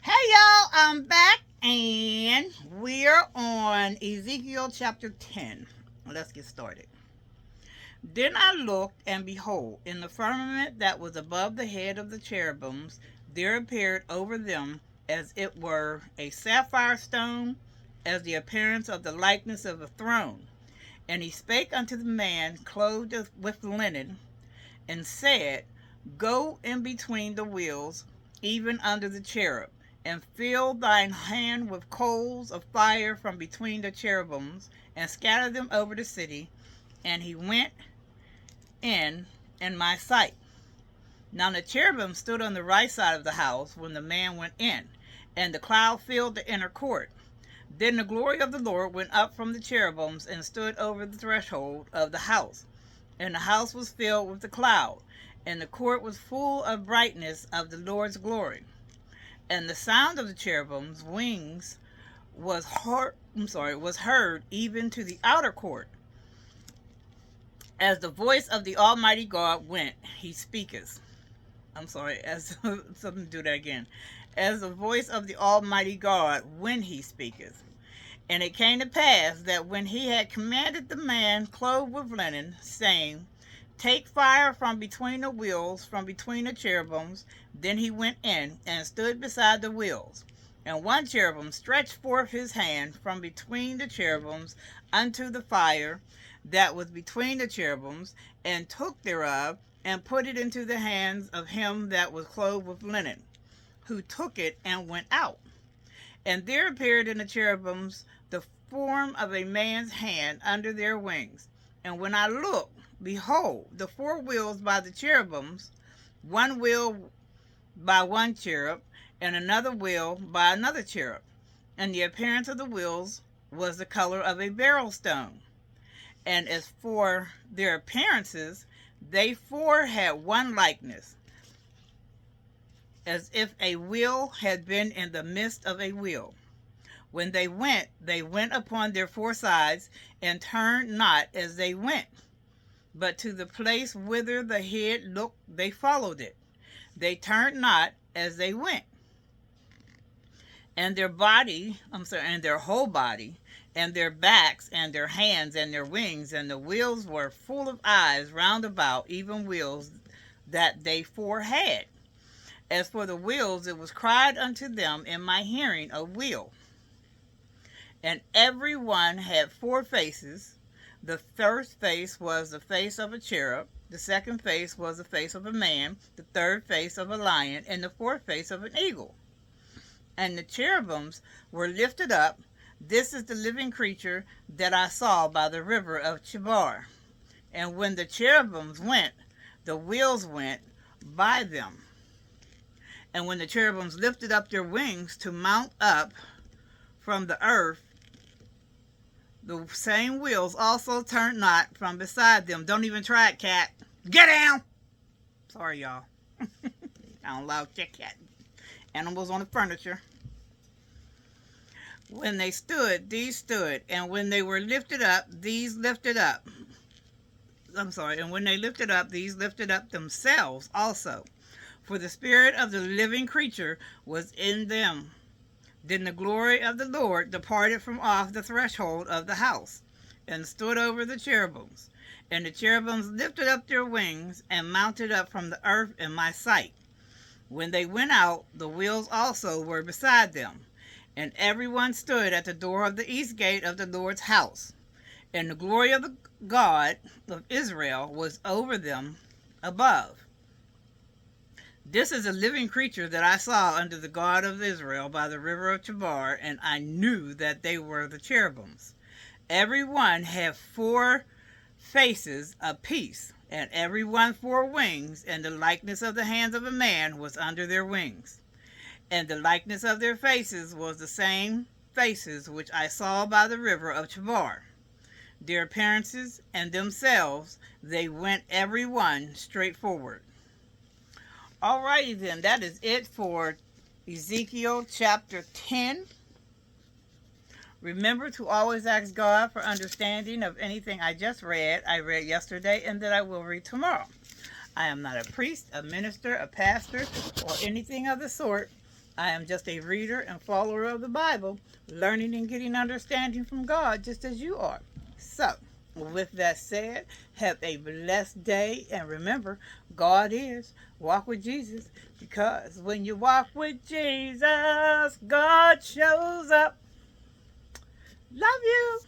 Hey y'all, I'm back and we're on Ezekiel chapter 10. Let's get started. Then I looked, and behold, in the firmament that was above the head of the cherubims, there appeared over them as it were a sapphire stone, as the appearance of the likeness of a throne. And he spake unto the man clothed with linen, and said, Go in between the wheels, even under the cherub, and fill thine hand with coals of fire from between the cherubims, and scatter them over the city. And he went in my sight. Now the cherubim stood on the right side of the house when the man went in, and the cloud filled the inner court. Then the glory of the Lord went up from the cherubims and stood over the threshold of the house. And the house was filled with the cloud, and the court was full of brightness of the Lord's glory. And the sound of the cherubim's wings was heard even to the outer court. As the voice of the Almighty God went, he speaketh. As something do that again. As the voice of the Almighty God when he speaketh. And it came to pass that when he had commanded the man clothed with linen, saying, Take fire from between the wheels, from between the cherubims, then he went in and stood beside the wheels. And one cherubim stretched forth his hand from between the cherubims unto the fire that was between the cherubims, and took thereof, and put it into the hands of him that was clothed with linen, who took it and went out. And there appeared in the cherubims the form of a man's hand under their wings. And when I looked, behold, the four wheels by the cherubims, one wheel by one cherub, and another wheel by another cherub. And the appearance of the wheels was the color of a beryl stone. And as for their appearances, they four had one likeness, as if a wheel had been in the midst of a wheel. When they went upon their four sides, and turned not as they went, but to the place whither the head looked they followed it. They turned not as they went. And their whole body, and their backs, and their hands, and their wings, and the wheels were full of eyes round about, even wheels that they four had. As for the wheels, it was cried unto them in my hearing, a wheel. And every one had four faces. The first face was the face of a cherub, the second face was the face of a man, the third face of a lion, and the fourth face of an eagle. And the cherubims were lifted up. This is the living creature that I saw by the river of Chebar. And when the cherubims went, the wheels went by them. And when the cherubims lifted up their wings to mount up from the earth, the same wheels also turned not from beside them. Don't even try it, cat. Get down! Sorry, y'all. I don't allow cat animals on the furniture. When they stood, these stood. And when they were lifted up, these lifted up. And when they lifted up, these lifted up themselves also. For the spirit of the living creature was in them. Then the glory of the Lord departed from off the threshold of the house, and stood over the cherubims. And the cherubims lifted up their wings, and mounted up from the earth in my sight. When they went out, the wheels also were beside them. And every one stood at the door of the east gate of the Lord's house. And the glory of the God of Israel was over them above. This is a living creature that I saw under the God of Israel by the river of Chebar, and I knew that they were the cherubims. Every one had four faces apiece, and every one four wings, and the likeness of the hands of a man was under their wings. And the likeness of their faces was the same faces which I saw by the river of Chebar. Their appearances and themselves, they went every one straight forward. Alrighty then, that is it for Ezekiel chapter 10. Remember to always ask God for understanding of anything I just read. I read yesterday and that I will read tomorrow. I am not a priest, a minister, a pastor, or anything of the sort. I am just a reader and follower of the Bible, learning and getting understanding from God just as you are. So, with that said, have a blessed day, and remember, God is. Walk with Jesus, because when you walk with Jesus, God shows up. Love you.